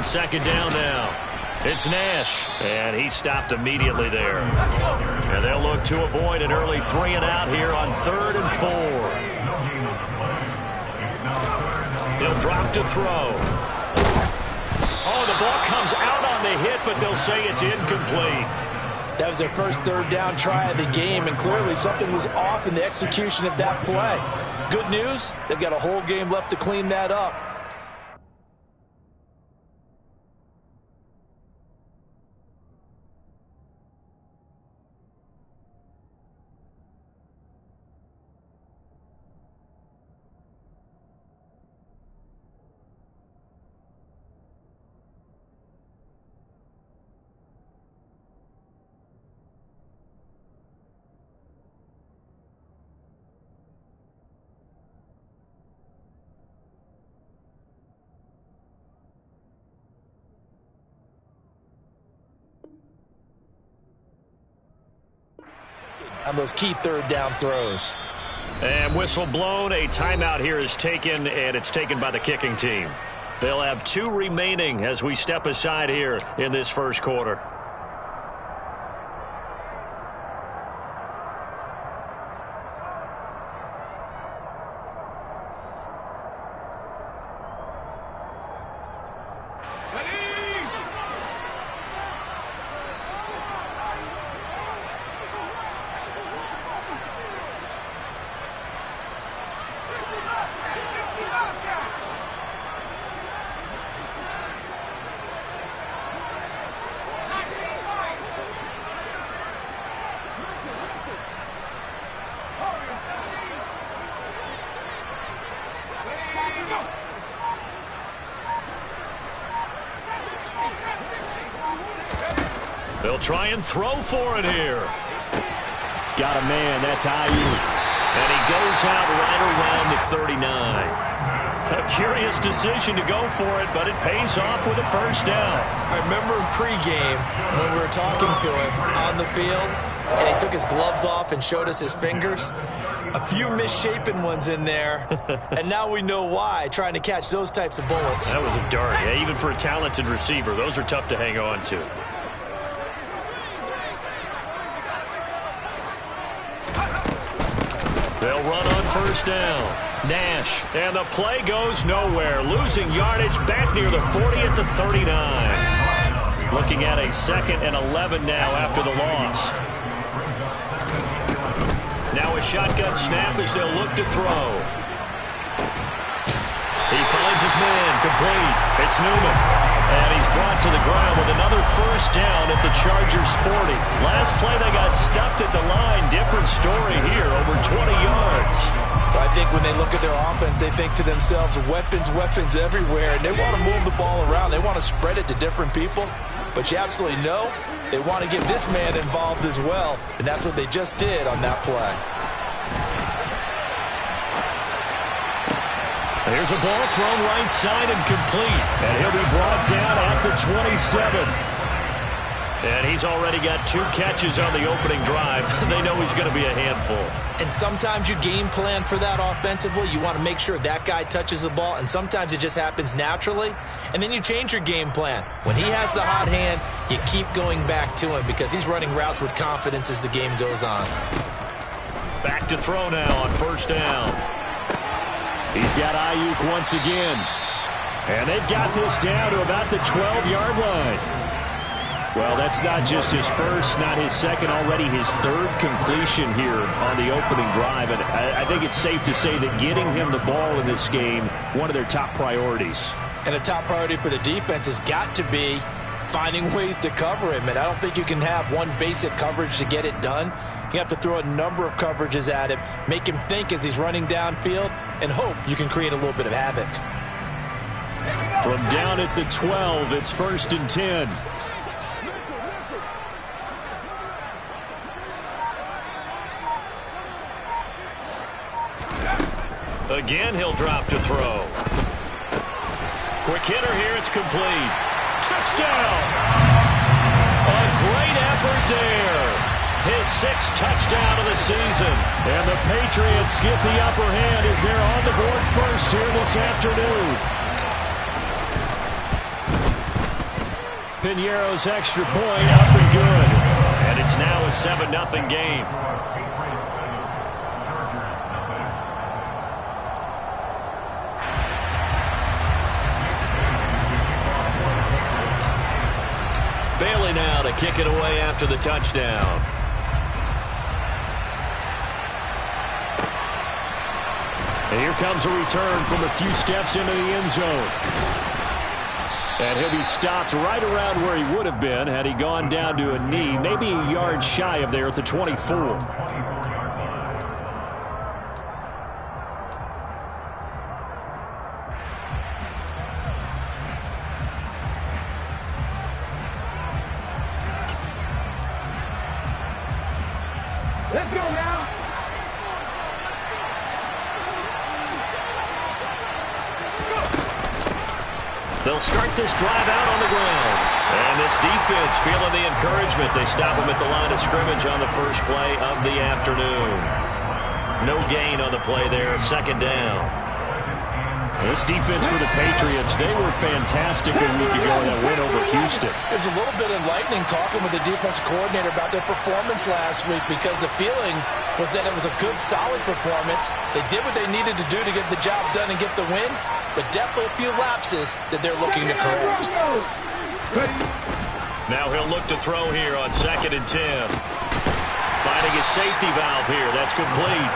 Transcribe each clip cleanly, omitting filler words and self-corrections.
on second down now. It's Nash, and he stopped immediately there. And they'll look to avoid an early 3 and out here on 3rd and 4. He'll drop to throw. Oh, the ball comes out on the hit, but they'll say it's incomplete. That was their first 3rd down try of the game, and clearly something was off in the execution of that play. Good news, they've got a whole game left to clean that up. On those key 3rd down throws. And whistle blown. A timeout here is taken, and it's taken by the kicking team. They'll have 2 remaining as we step aside here in this first quarter. They'll try and throw for it here. Got a man. That's Ayuk. And he goes out right around the 39. A curious decision to go for it, but it pays off with a first down. I remember in pregame when we were talking to him on the field, and he took his gloves off and showed us his fingers. A few misshapen ones in there, and now we know why, trying to catch those types of bullets. That was a dart. Yeah, even for a talented receiver, those are tough to hang on to. They'll run on first down. Nash, and the play goes nowhere. Losing yardage back near the 40 at the 39. Looking at a 2nd and 11 now after the loss. Now a shotgun snap as they'll look to throw. He finds his man, complete. It's Newman. And he's brought to the ground with another first down at the Chargers 40. Last play they got stuffed at the line. Different story here, over 20 yards. I think when they look at their offense, they think to themselves, weapons, weapons everywhere. And they want to move the ball around. They want to spread it to different people. But you absolutely know they want to get this man involved as well. And that's what they just did on that play. Here's a ball thrown right side and complete. And he'll be brought down at the 27. And he's already got 2 catches on the opening drive. They know he's going to be a handful. And sometimes you game plan for that offensively. You want to make sure that guy touches the ball. And sometimes it just happens naturally. And then you change your game plan. When he has the hot hand, you keep going back to him because he's running routes with confidence as the game goes on. Back to throw now on first down. He's got Ayuk once again. And they've got this down to about the 12-yard line. Well, that's not just his first, not his second, already his 3rd completion here on the opening drive. And I think it's safe to say that getting him the ball in this game, one of their top priorities. And a top priority for the defense has got to be finding ways to cover him. And I don't think you can have one basic coverage to get it done. You have to throw a number of coverages at him, make him think as he's running downfield, and hope you can create a little bit of havoc. From down at the 12, it's 1st and 10. Again, he'll drop to throw. Quick hitter here, it's complete. Touchdown! A great effort there. His 6th touchdown of the season. And the Patriots get the upper hand as they're on the board first here this afternoon. Piñeiro's extra point up and good. And it's now a 7-0 game. Bailey now to kick it away after the touchdown. And here comes a return from a few steps into the end zone. And he'll be stopped right around where he would have been had he gone down to a knee, maybe a yard shy of there at the 24. Let's go now. They'll start this drive out on the ground. And this defense feeling the encouragement. They stop him at the line of scrimmage on the first play of the afternoon. No gain on the play there. Second down. This defense for the Patriots, they were fantastic a week ago in that win over Houston. It was a little bit enlightening talking with the defensive coordinator about their performance last week because the feeling was that it was a good, solid performance. They did what they needed to do to get the job done and get the win, but definitely a few lapses that they're looking to correct. Now he'll look to throw here on 2nd and 10. Finding his safety valve here. That's complete.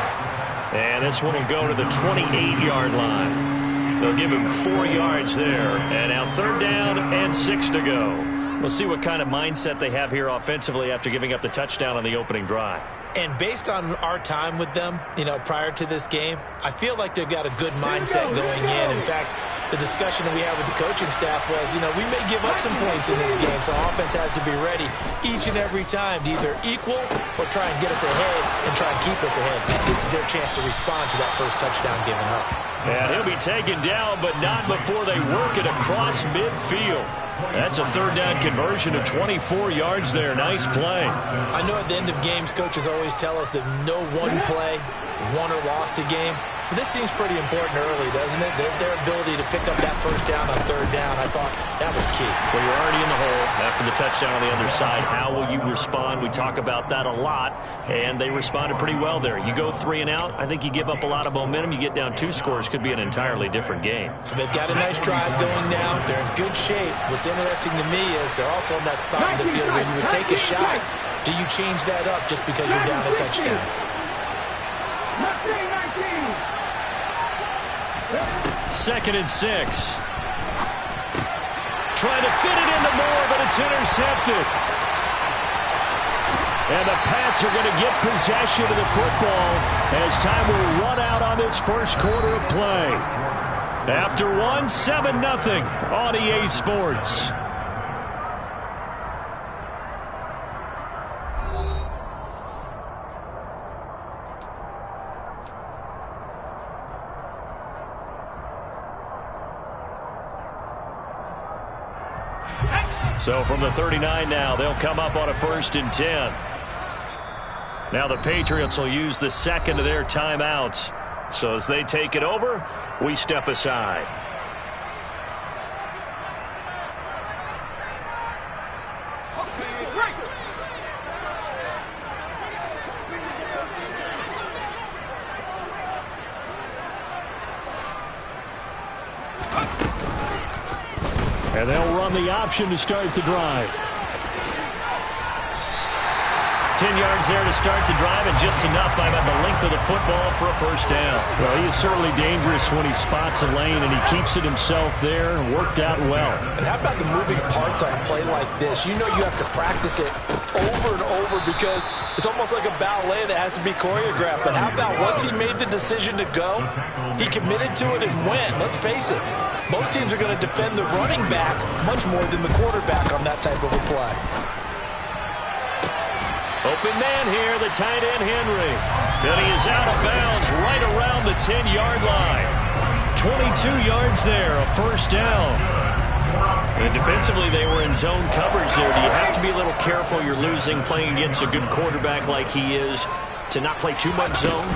And this one will go to the 28-yard line. They'll give him 4 yards there. And now 3rd down and 6 to go. We'll see what kind of mindset they have here offensively after giving up the touchdown on the opening drive. And based on our time with them, prior to this game, I feel like they've got a good mindset going in. In fact, the discussion that we had with the coaching staff was, we may give up some points in this game, so offense has to be ready each and every time to either equal or try and get us ahead and try and keep us ahead. This is their chance to respond to that first touchdown given up. And he'll be taken down, but not before they work it across midfield. That's a 3rd down conversion of 24 yards there. Nice play. I know at the end of games, coaches always tell us that no one play won or lost a game. But this seems pretty important early, doesn't it? Their ability to pick up that first down on 3rd down, I thought that was key. Well, you're already in the hole after the touchdown on the other side. How will you respond? We talk about that a lot, and they responded pretty well there. You go 3 and out, I think you give up a lot of momentum. You get down 2 scores, could be an entirely different game. So they've got a nice drive going now. They're in good shape. What's interesting to me is they're also in that spot in the field where you would take a shot. Do you change that up just because you're down a touchdown? 2nd and 6. Trying to fit it into Moore, but it's intercepted. And the Pats are going to get possession of the football as time will run out on this first quarter of play. After 7-0 on EA Sports. So from the 39 now, they'll come up on a 1st and 10. Now the Patriots will use the second of their timeouts. So as they take it over, we step aside. And they'll run the option to start the drive. 10 yards there to start the drive, and just enough by about the length of the football for a first down. Well, he is certainly dangerous when he spots a lane, and he keeps it himself there and worked out well. And how about the moving parts on a play like this? You know you have to practice it over and over because it's almost like a ballet that has to be choreographed. But how about once he made the decision to go, he committed to it and went. Let's face it, most teams are going to defend the running back much more than the quarterback on that type of a play. Open man here, the tight end Henry. But he is out of bounds right around the 10-yard line. 22 yards there, a first down. And defensively, they were in zone coverage there. Do you have to be a little careful? You're losing playing against a good quarterback like he is to not play too much zone?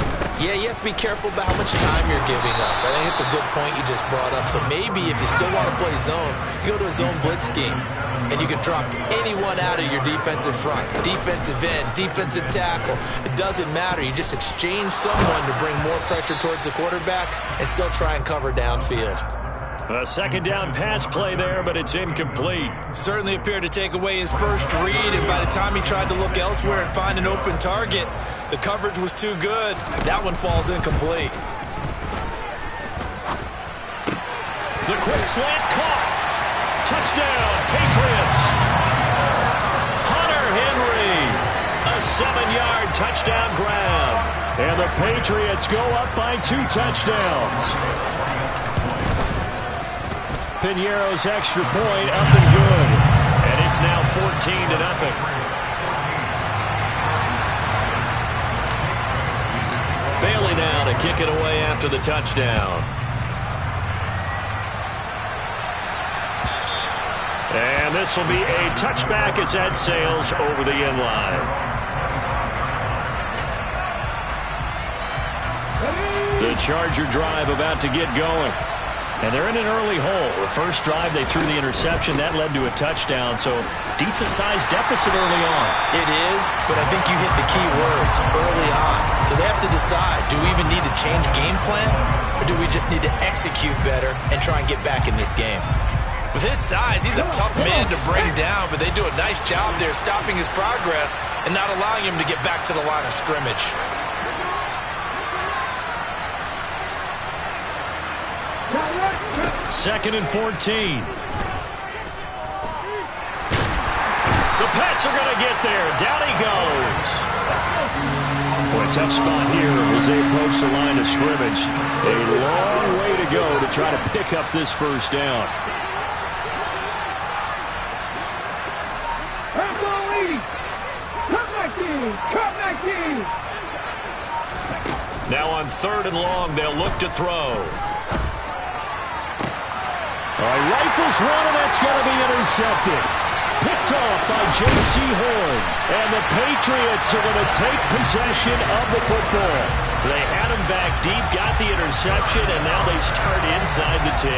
Yeah, you have to be careful about how much time you're giving up. I think it's a good point you just brought up. So maybe if you still want to play zone, you go to a zone blitz scheme, and you can drop anyone out of your defensive front, defensive end, defensive tackle. It doesn't matter. You just exchange someone to bring more pressure towards the quarterback and still try and cover downfield. A second down pass play there, but it's incomplete. Certainly appeared to take away his first read, and by the time he tried to look elsewhere and find an open target, the coverage was too good. That one falls incomplete. The quick slant caught. Touchdown, Patriots. Hunter Henry, a 7-yard touchdown grab. And the Patriots go up by 2 touchdowns. Piñeiro's extra point up and good. And it's now 14-0. Bailey now to kick it away after the touchdown. And this will be a touchback as that sails over the end line. The Charger drive about to get going. And they're in an early hole. The first drive, they threw the interception. That led to a touchdown, so decent-sized deficit early on. It is, but I think you hit the key words, early on. So they have to decide, do we even need to change game plan, or do we just need to execute better and try and get back in this game? With his size, he's a tough man to bring down, but they do a nice job there stopping his progress and not allowing him to get back to the line of scrimmage. Second and 14. The Pats are going to get there. Down he goes. Boy, tough spot here as they approach the line of scrimmage. A long way to go to try to pick up this first down. Now on 3rd and long, they'll look to throw. Rifles one, and that's going to be intercepted. Picked off by J.C. Horn. And the Patriots are going to take possession of the football. They had him back deep, got the interception, and now they start inside the 10.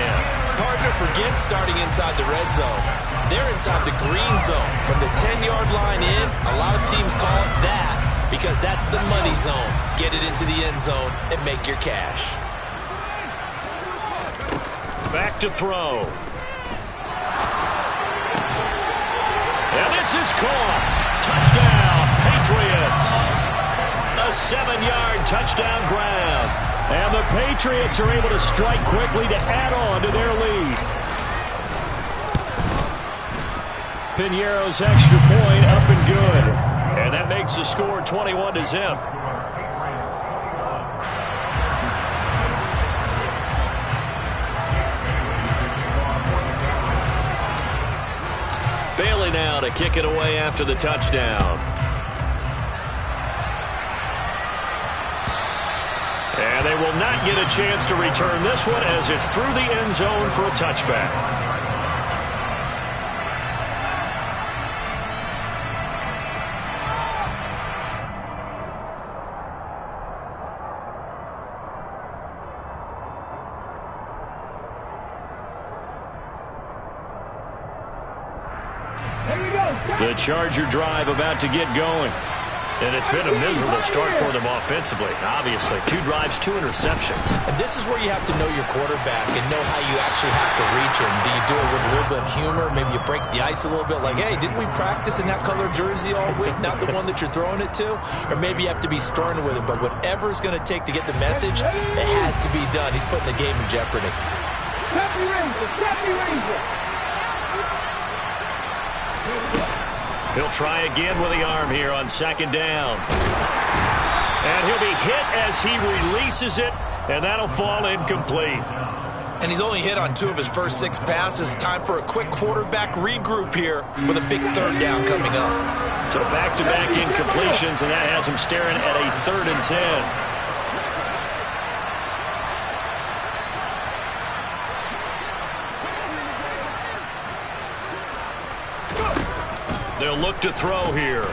Partner forgets starting inside the red zone. They're inside the green zone. From the 10-yard line in, a lot of teams call it that because that's the money zone. Get it into the end zone and make your cash. Back to throw. And this is caught. Touchdown, Patriots. A 7-yard touchdown grab. And the Patriots are able to strike quickly to add on to their lead. Piñeiro's extra point up and good. And that makes the score 21-0. Bailey now to kick it away after the touchdown. And they will not get a chance to return this one as it's through the end zone for a touchback. The Charger drive about to get going. And it's been a miserable start for them offensively. Obviously, 2 drives, 2 interceptions. And this is where you have to know your quarterback and know how you actually have to reach him. Do you do it with a little bit of humor? Maybe you break the ice a little bit like, hey, didn't we practice in that color jersey all week, not the one that you're throwing it to? Or maybe you have to be stern with him. But whatever it's going to take to get the message, it has to be done. He's putting the game in jeopardy. Happy Ranger. He'll try again with the arm here on 2nd down. And he'll be hit as he releases it, and that'll fall incomplete. And he's only hit on 2 of his first 6 passes. Time for a quick quarterback regroup here with a big 3rd down coming up. So back-to-back incompletions, and that has him staring at a 3rd and 10. They'll look to throw here.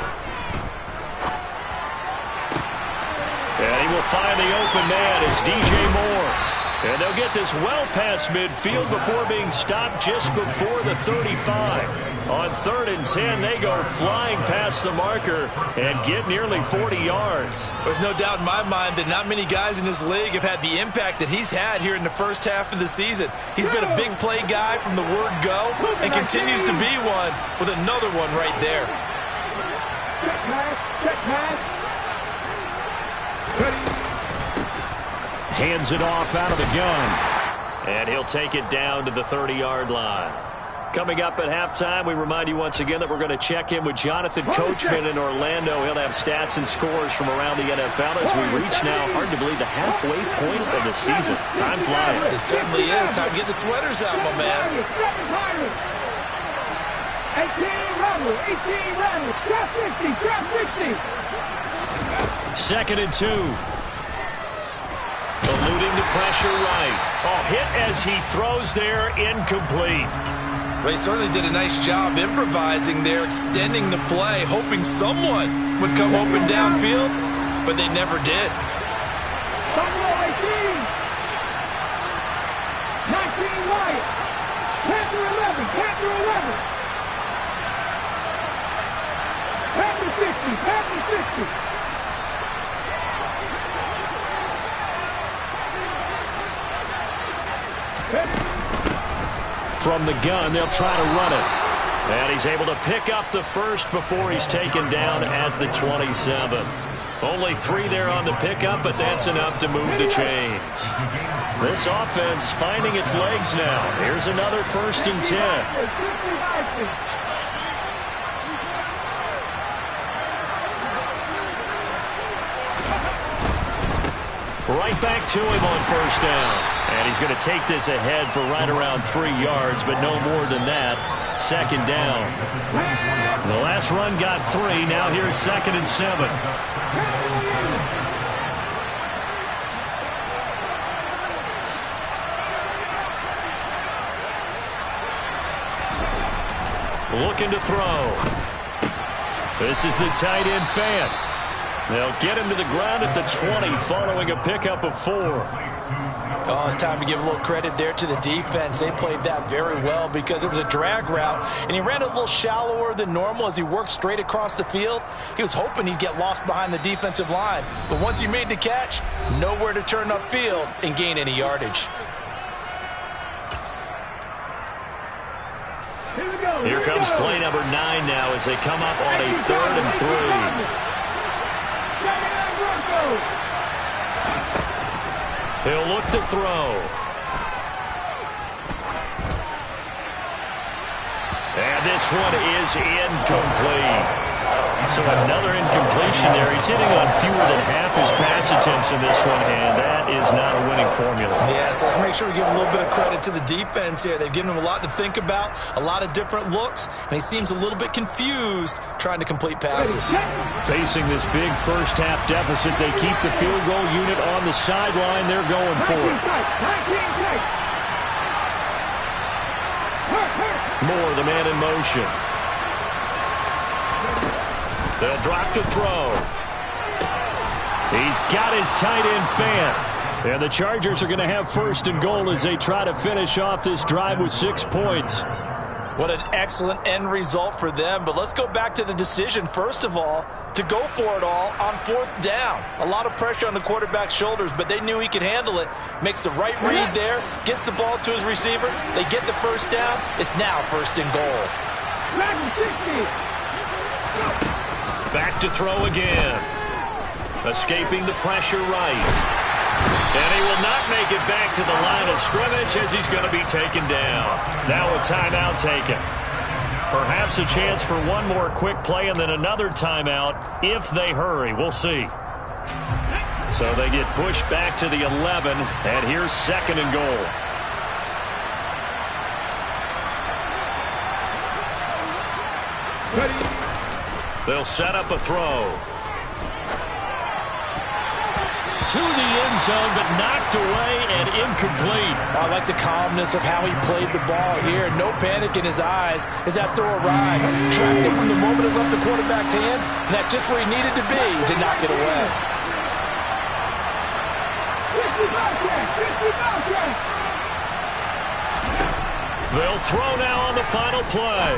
And he will find the open man. It's DJ Moore. And they'll get this well past midfield before being stopped just before the 35. On 3rd and 10, they go flying past the marker and get nearly 40 yards. There's no doubt in my mind that not many guys in this league have had the impact that he's had here in the first half of the season. He's been a big play guy from the word go and continues to be one with another one right there. Hands it off out of the gun. And he'll take it down to the 30-yard line. Coming up at halftime, we remind you once again that we're going to check in with Jonathan Coachman in Orlando. He'll have stats and scores from around the NFL as we reach now, hard to believe, the halfway point of the season. Time flying. It certainly is. Time to get the sweaters out, my man. 18 Rebel, 18 Rebel, trap 50, trap 50. 2nd and 2. Eluding the pressure right. Oh, hit as he throws there, incomplete. They certainly did a nice job improvising there, extending the play, hoping someone would come open downfield, but they never did. 19 Wyatt, Panther 11, Panther 11. Panther 50, Panther 50. From the gun, they'll try to run it. And he's able to pick up the first before he's taken down at the 27. Only 3 there on the pickup, but that's enough to move the chains. This offense finding its legs now. Here's another 1st and 10. Right back to him on 1st down. And he's going to take this ahead for right around 3 yards, but no more than that. 2nd down. The last run got 3. Now here's 2nd and 7. Looking to throw. This is the tight end Fant. They'll get him to the ground at the 20 following a pickup of 4. Oh, it's time to give a little credit there to the defense. They played that very well because it was a drag route, and he ran a little shallower than normal as he worked straight across the field. He was hoping he'd get lost behind the defensive line, but once he made the catch, nowhere to turn upfield and gain any yardage. Here comes play number 9 now as they come up on a 3rd and 3. He'll look to throw. And this one is incomplete. So another incompletion there. He's hitting on fewer than half his pass attempts in this one, and that is not a winning formula. Yes, let's make sure we give a little bit of credit to the defense here. They've given him a lot to think about, a lot of different looks, and he seems a little bit confused trying to complete passes. Facing this big first half deficit, they keep the field goal unit on the sideline. They're going for it. Moore, the man in motion. They'll drop to throw. He's got his tight end Fant. And the Chargers are going to have 1st and goal as they try to finish off this drive with 6 points. What an excellent end result for them. But let's go back to the decision, first of all, to go for it all on 4th down. A lot of pressure on the quarterback's shoulders, but they knew he could handle it. Makes the right read there, gets the ball to his receiver. They get the 1st down. It's now 1st and goal. Back to throw again. Escaping the pressure right. And he will not make it back to the line of scrimmage as he's going to be taken down. Now a timeout taken. Perhaps a chance for one more quick play and then another timeout if they hurry. We'll see. So they get pushed back to the 11, and here's 2nd and goal. They'll set up a throw. To the end zone, but knocked away and incomplete. I like the calmness of how he played the ball here. No panic in his eyes as that throw arrived. Tracked it from the moment it left the quarterback's hand, and that's just where he needed to be to knock it away. They'll throw now on the final play.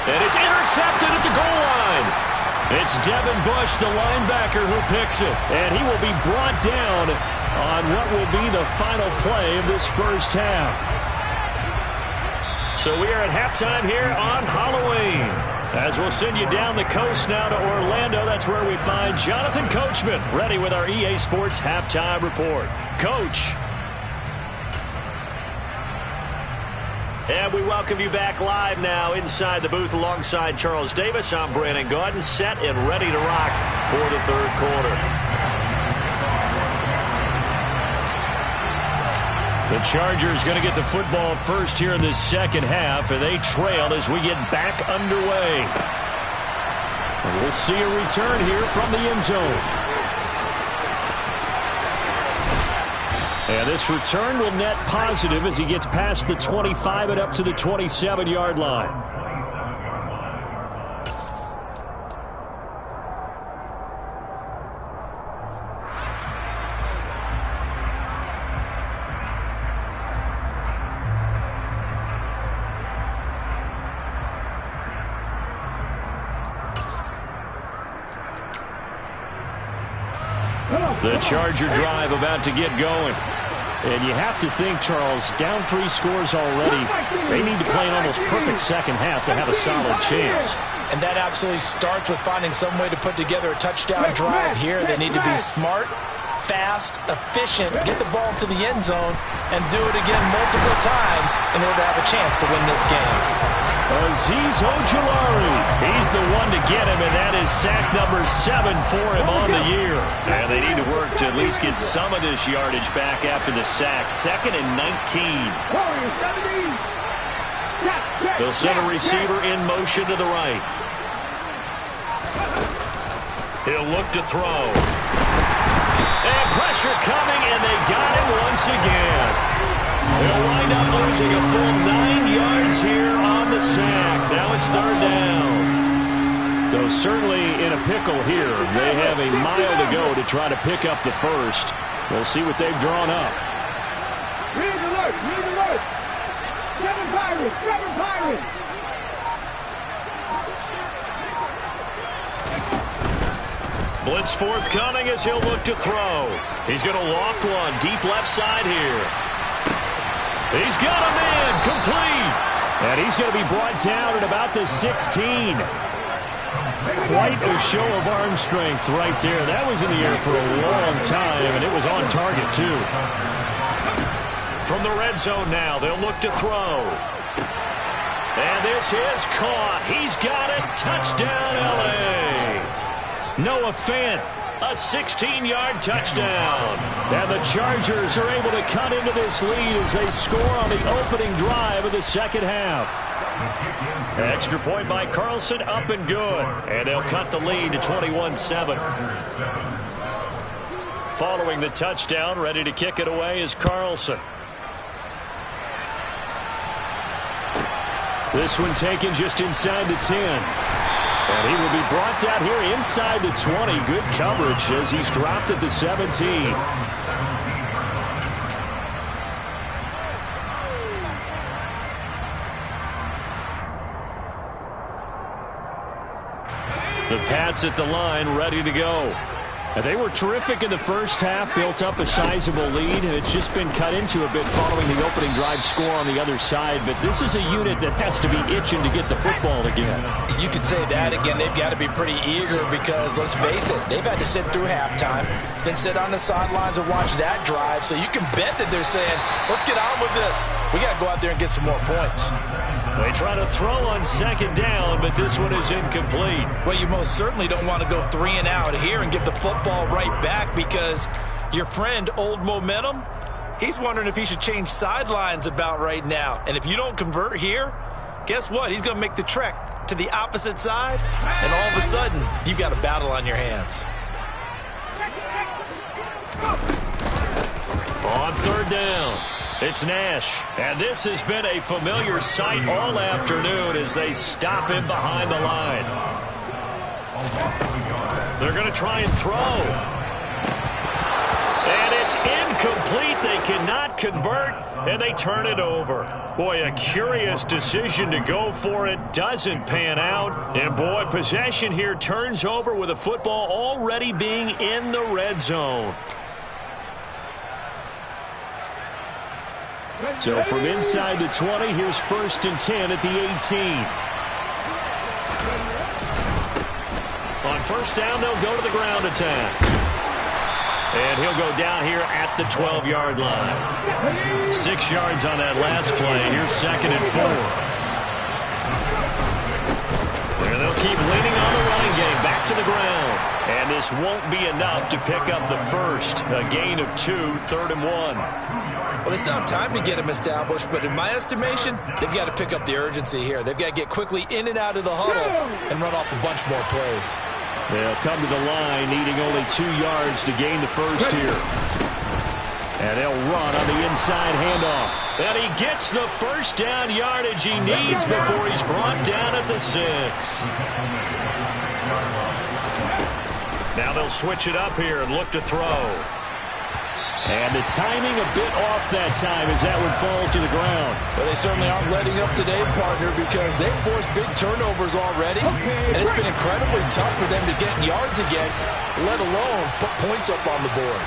And it's intercepted at the goal line. It's Devin Bush, the linebacker, who picks it. And he will be brought down on what will be the final play of this first half. So we are at halftime here on Halloween. As we'll send you down the coast now to Orlando. That's where we find Jonathan Coachman ready with our EA Sports halftime report. Coach. And we welcome you back live now inside the booth alongside Charles Davis. I'm Brandon Gaudin, set and ready to rock for the third quarter. The Chargers going to get the football first here in this second half, and they trail as we get back underway. And we'll see a return here from the end zone. And this return will net positive as he gets past the 25 and up to the 27-yard line. The Charger drive about to get going. And you have to think, Charles, down 3 scores already. They need to play an almost perfect second half to have a solid chance. And that absolutely starts with finding some way to put together a touchdown drive here. They need to be smart, fast, efficient, get the ball to the end zone, and do it again multiple times in order to have a chance to win this game. Azeez Ojulari, he's the one to get him, and that is sack number 7 for him on the year. And they need to work to at least get some of this yardage back after the sack. 2nd and 19. They'll send a receiver in motion to the right. He'll look to throw. And pressure coming, and they got him once again. They'll wind up losing a full 9 yards here on the sack. Now it's 3rd down. Though certainly in a pickle here. They have a mile to go to try to pick up the first. We'll see what they've drawn up. Red alert! Red alert! 7 Pirates! 7 Pirates! Blitz forthcoming as he'll look to throw. He's going to loft one deep left side here. He's got a man complete. And he's going to be brought down at about the 16. Quite a show of arm strength right there. That was in the air for a long time, and it was on target, too. From the red zone now, they'll look to throw. And this is caught. He's got it. Touchdown, L.A. Noah Fant, a 16-yard touchdown. And the Chargers are able to cut into this lead as they score on the opening drive of the second half. Extra point by Carlson, up and good. And they'll cut the lead to 21-7. Following the touchdown, ready to kick it away is Carlson. This one taken just inside the 10. And he will be brought down here inside the 20. Good coverage as he's dropped at the 17. The Pats at the line, ready to go. And they were terrific in the first half, built up a sizable lead, and it's just been cut into a bit following the opening drive score on the other side. But this is a unit that has to be itching to get the football again. You could say that again. They've got to be pretty eager because, let's face it, they've had to sit through halftime, then sit on the sidelines and watch that drive. So you can bet that they're saying, let's get on with this. We got to go out there and get some more points. They try to throw on second down, but this one is incomplete. Well, you most certainly don't want to go 3 and out here and give the football right back because your friend, Old Momentum, he's wondering if he should change sidelines about right now. And if you don't convert here, guess what? He's going to make the trek to the opposite side, and all of a sudden, you've got a battle on your hands. On third down, it's Nash. And this has been a familiar sight all afternoon as they stop him behind the line. They're going to try and throw. And it's is incomplete. They cannot convert, and they turn it over. Boy, a curious decision to go for it. Doesn't pan out. And, boy, possession here turns over with a football already being in the red zone. So from inside the 20, here's 1st and 10 at the 18. On 1st down, they'll go to the ground attack. And he'll go down here at the 12-yard line. 6 yards on that last play. Here's 2nd and 4. And they'll keep leaning on the running game. Back to the ground. And this won't be enough to pick up the first. A gain of 2, 3rd and 1. Well, they still have time to get him established, but in my estimation, they've got to pick up the urgency here. They've got to get quickly in and out of the huddle and run off a bunch more plays. They'll come to the line, needing only 2 yards to gain the first here. And they'll run on the inside handoff. And he gets the first down yardage he needs before he's brought down at the 6. Now they'll switch it up here and look to throw. And the timing a bit off that time as that one falls to the ground. Well, they certainly aren't letting up today, partner, because they've forced big turnovers already. And it's been incredibly tough for them to get yards against, let alone put points up on the board.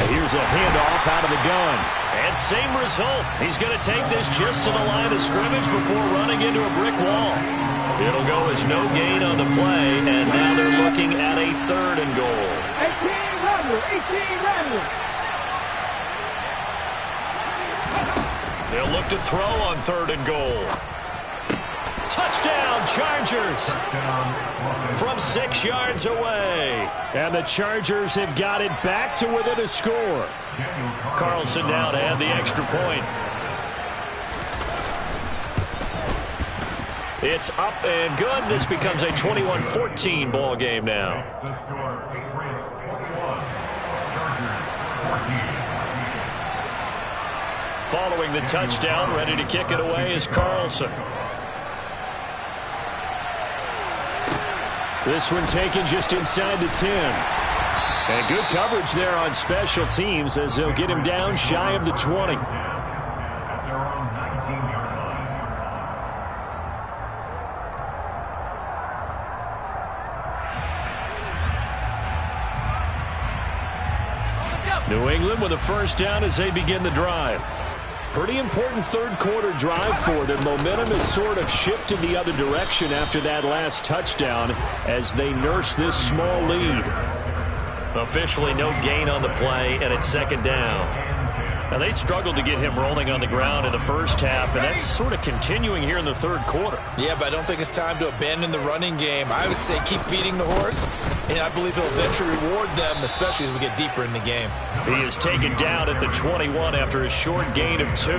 And here's a handoff out of the gun. And same result. He's going to take this just to the line of scrimmage before running into a brick wall. It'll go as no gain on the play, and now they're looking at a 3rd and goal. 18 runner. They'll look to throw on 3rd and goal. Touchdown, Chargers! From 6 yards away. And the Chargers have got it back to within a score. Carlson now to add the extra point. It's up and good. This becomes a 21-14 ball game now. Following the touchdown, ready to kick it away is Carlson. This one taken just inside the 10. And good coverage there on special teams as they'll get him down shy of the 20. New England with a first down as they begin the drive. Pretty important third quarter drive for them. Momentum has sort of shifted the other direction after that last touchdown as they nurse this small lead. Officially no gain on the play, and it's 2nd down. Now, they struggled to get him rolling on the ground in the first half, and that's sort of continuing here in the third quarter. Yeah, but I don't think it's time to abandon the running game. I would say keep feeding the horse, and I believe he'll eventually reward them, especially as we get deeper in the game. He is taken down at the 21 after a short gain of 2.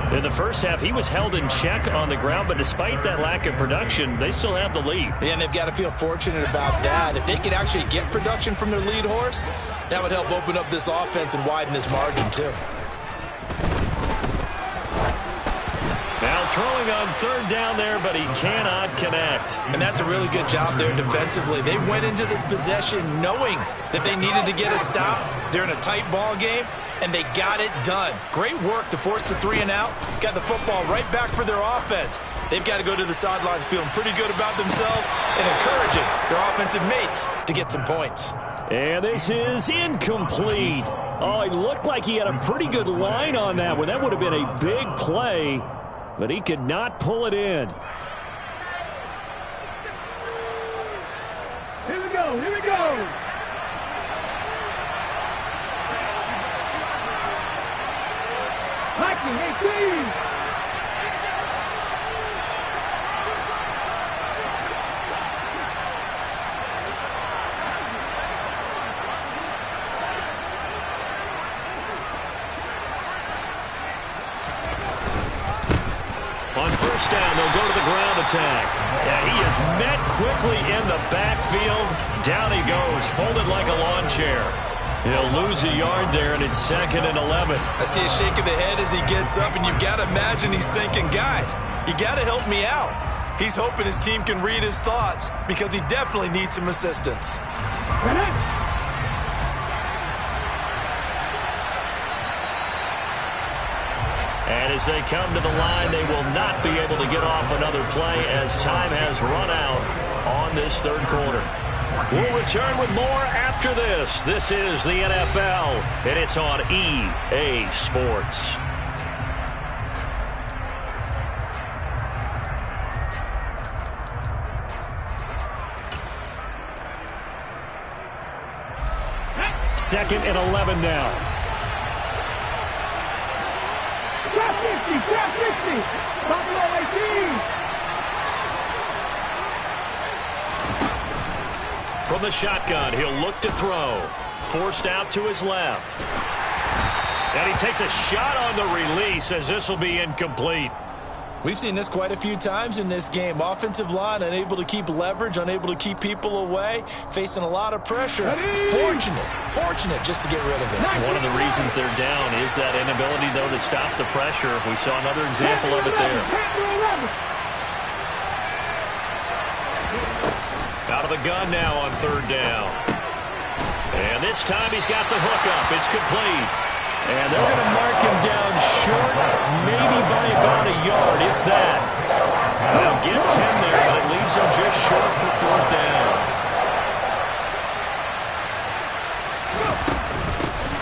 In the first half, he was held in check on the ground, but despite that lack of production, they still have the lead. Yeah, and they've got to feel fortunate about that. If they could actually get production from their lead horse, that would help open up this offense and widen this margin, too. Now throwing on 3rd down there, but he cannot connect. And that's a really good job there defensively. They went into this possession knowing that they needed to get a stop. They're in a tight ball game, and they got it done. Great work to force the 3 and out. Got the football right back for their offense. They've got to go to the sidelines feeling pretty good about themselves and encouraging their offensive mates to get some points. And this is incomplete. Oh, it looked like he had a pretty good line on that one. That would have been a big play, but he could not pull it in. Here we go, here we go. Hiking, 18. On 1st down, they'll go to the ground attack. And he is met quickly in the backfield. Down he goes, folded like a lawn chair. He'll lose a yard there, and it's 2nd and 11. I see a shake of the head as he gets up, and you've got to imagine he's thinking, guys, you got to help me out. He's hoping his team can read his thoughts because he definitely needs some assistance. And as they come to the line, they will not be able to get off another play as time has run out on this third quarter. We'll return with more after this. This is the NFL, and it's on EA Sports. Second and 11 now. Trap 50, trap 50. Buffalo 18. From the shotgun, he'll look to throw. Forced out to his left. And he takes a shot on the release as this will be incomplete. We've seen this quite a few times in this game. Offensive line unable to keep leverage, unable to keep people away, facing a lot of pressure. Fortunate just to get rid of it. One of the reasons they're down is that inability, though, to stop the pressure. We saw another example of it there. Out of the gun now on third down. And this time he's got the hook up. It's complete. And they're going to mark him down short, maybe by about a yard, if that. They'll get 10 there, but it leaves him just short for fourth down.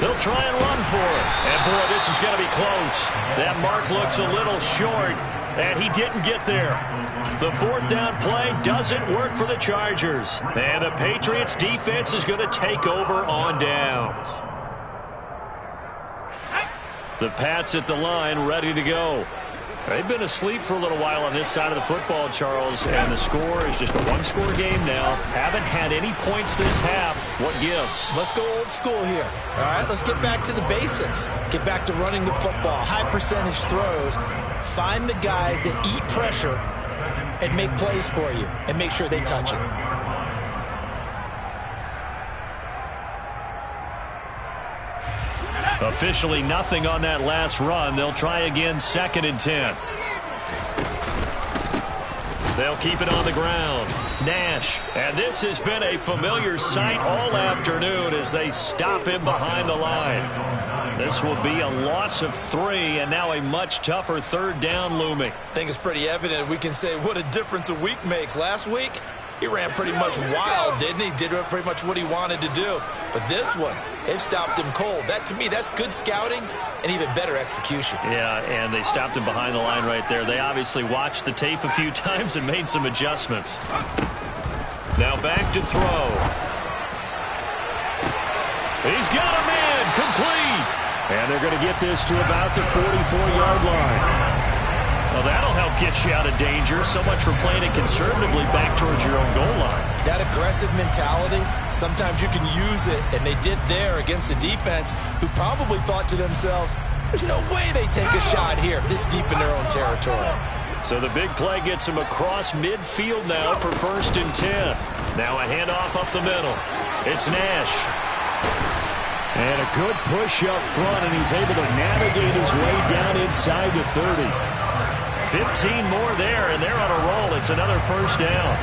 They'll try and run for it. And, boy, this is going to be close. That mark looks a little short, and he didn't get there. The fourth down play doesn't work for the Chargers. And the Patriots defense is going to take over on downs. The Pats at the line, ready to go. They've been asleep for a little while on this side of the football, Charles, and the score is just a one-score game now. Haven't had any points this half. What gives? Let's go old school here. All right, let's get back to the basics. Get back to running the football, high-percentage throws. Find the guys that eat pressure and make plays for you and make sure they touch it. Officially nothing on that last run. They'll try again, second and 10. They'll keep it on the ground. Nash. And this has been a familiar sight all afternoon as they stop him behind the line. This will be a loss of 3 and now a much tougher third down looming. I think it's pretty evident. We can say what a difference a week makes. Last week, he ran pretty much wild, didn't he? Did pretty much what he wanted to do. But this one, it stopped him cold. That, to me, that's good scouting and even better execution. Yeah, and they stopped him behind the line right there. They obviously watched the tape a few times and made some adjustments. Now back to throw. He's got a man, complete. And they're going to get this to about the 44-yard line. Well, that'll help get you out of danger. So much for playing it conservatively back towards your own goal line. That aggressive mentality, sometimes you can use it, and they did there against a defense who probably thought to themselves, there's no way they take a shot here this deep in their own territory. So the big play gets him across midfield now for first and 10. Now a handoff up the middle. It's Nash. And a good push up front, and he's able to navigate his way down inside the 30. 15 more there, and they're on a roll. It's another first down.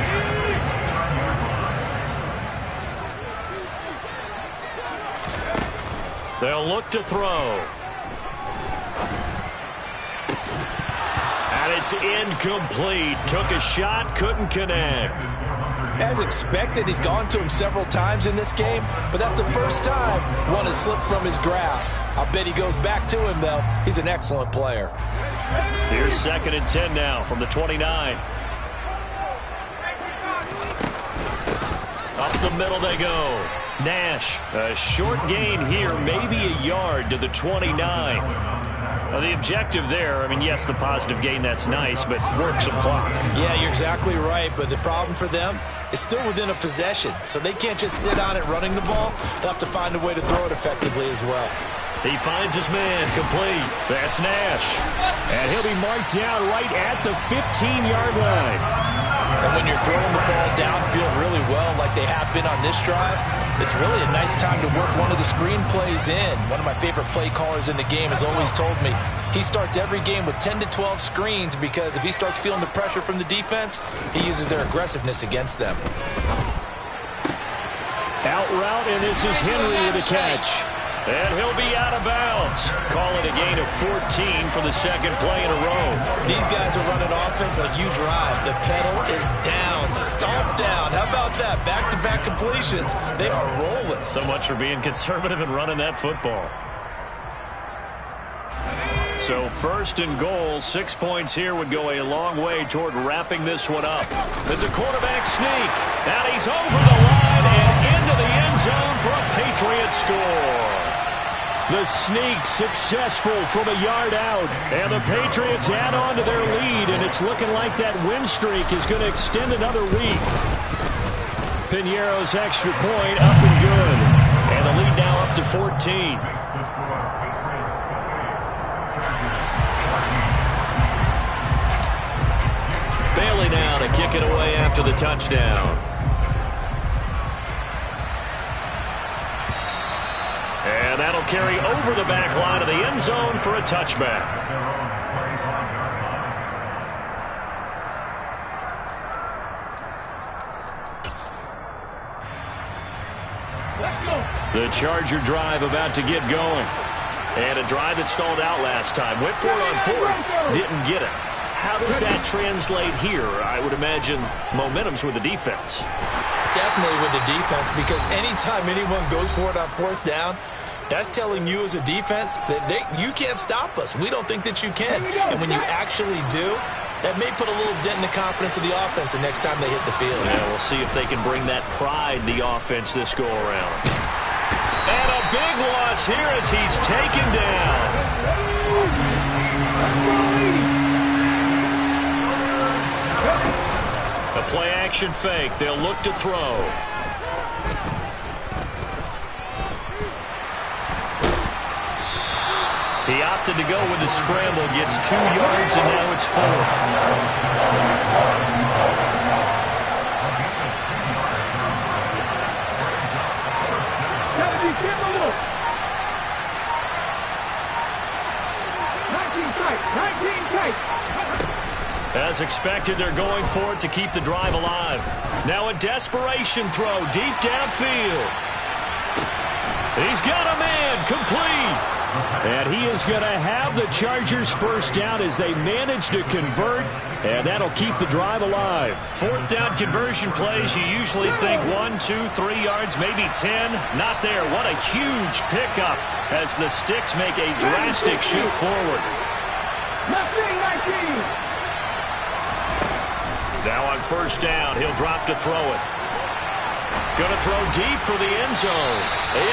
They'll look to throw. And it's incomplete. Took a shot, couldn't connect. As expected, he's gone to him several times in this game, but that's the first time one has slipped from his grasp. I'll bet he goes back to him, though. He's an excellent player. Here's second and 10 now from the 29. Up the middle they go. Nash, a short gain here, maybe a yard to the 29. Now the objective there, I mean, yes, the positive gain, that's nice, but work some clock. Yeah, you're exactly right, but the problem for them is still within a possession, so they can't just sit on it running the ball. They'll have to find a way to throw it effectively as well. He finds his man, complete. That's Nash. And he'll be marked down right at the 15-yard line. And when you're throwing the ball downfield really well like they have been on this drive, it's really a nice time to work one of the screen plays in. One of my favorite play callers in the game has always told me he starts every game with 10 to 12 screens because if he starts feeling the pressure from the defense, he uses their aggressiveness against them. Out route, and this is Henry with a catch. And he'll be out of bounds. Call it a gain of 14 for the second play in a row. These guys are running offense like you drive. The pedal is down, stomped down. How about that? Back-to-back completions. They are rolling. So much for being conservative and running that football. So first and goal, 6 points here would go a long way toward wrapping this one up. It's a quarterback sneak. And he's over the line and into the end zone for a Patriot score. The sneak successful from a yard out. And the Patriots add on to their lead, and it's looking like that win streak is going to extend another week. Piñeiro's extra point up and good. And the lead now up to 14. Bailey now to kick it away after the touchdown. And that'll carry over the back line of the end zone for a touchback. The Charger drive about to get going. And a drive that stalled out last time. Went for it on fourth. Didn't get it. How does that translate here? I would imagine momentum's with the defense. Definitely with the defense, because anytime anyone goes for it on fourth down, that's telling you as a defense that you can't stop us. We don't think that you can. And when you actually do, that may put a little dent in the confidence of the offense the next time they hit the field. Yeah, we'll see if they can bring that pride the offense this go-around. And a big loss here as he's taken down. A play-action fake. They'll look to throw. He opted to go with the scramble, gets 2 yards, and now it's 4th. As expected, they're going for it to keep the drive alive. Now a desperation throw deep downfield. He's got a man, complete. And he is going to have the Chargers first down as they manage to convert, and that'll keep the drive alive. 4th down conversion plays, you usually think 1, 2, 3 yards, maybe 10. Not there. What a huge pickup as the Sticks make a drastic shift forward. Now on first down, he'll drop to throw it. Going to throw deep for the end zone.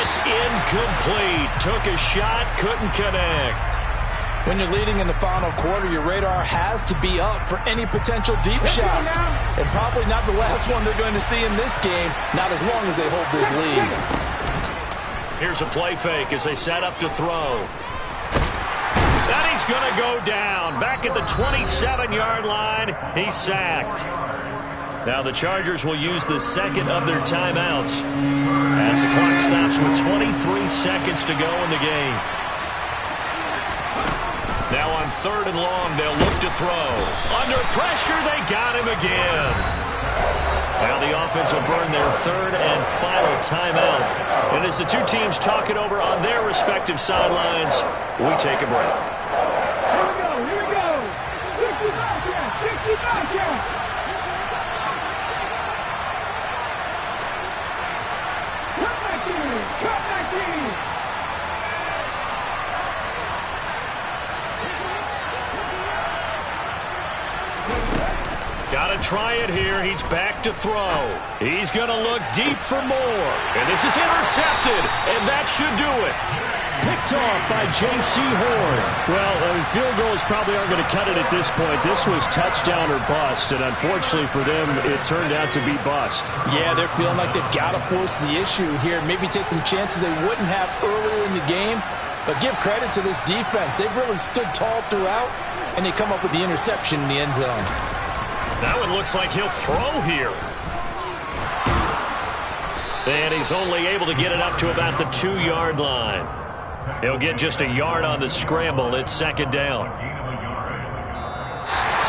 It's incomplete. Took a shot, couldn't connect. When you're leading in the final quarter, your radar has to be up for any potential deep shot. And probably not the last one they're going to see in this game, not as long as they hold this lead. Here's a play fake as they set up to throw. And he's going to go down. Back at the 27-yard line, he's sacked. Now the Chargers will use the second of their timeouts as the clock stops with 23 seconds to go in the game. Now on 3rd and long, they'll look to throw. Under pressure, they got him again. Now the offense will burn their 3rd and final timeout. And as the two teams talk it over on their respective sidelines, we take a break. Here we go. 65 count. 65 count. Come back in. Got to try it here. He's back to throw. He's going to look deep for more. And this is intercepted. And that should do it. Picked off by J.C. Horn. Well, field goals probably aren't going to cut it at this point. This was touchdown or bust. And unfortunately for them, it turned out to be bust. Yeah, they're feeling like they've got to force the issue here. Maybe take some chances they wouldn't have earlier in the game. But give credit to this defense. They've really stood tall throughout. And they come up with the interception in the end zone. Now it looks like he'll throw here. And he's only able to get it up to about the 2-yard line. He'll get just a yard on the scramble. It's 2nd down.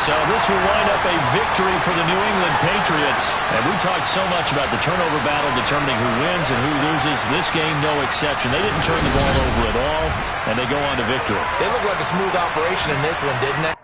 So this will wind up a victory for the New England Patriots. And we talked so much about the turnover battle determining who wins and who loses. This game, no exception. They didn't turn the ball over at all, and they go on to victory. They look like a smooth operation in this one, didn't they?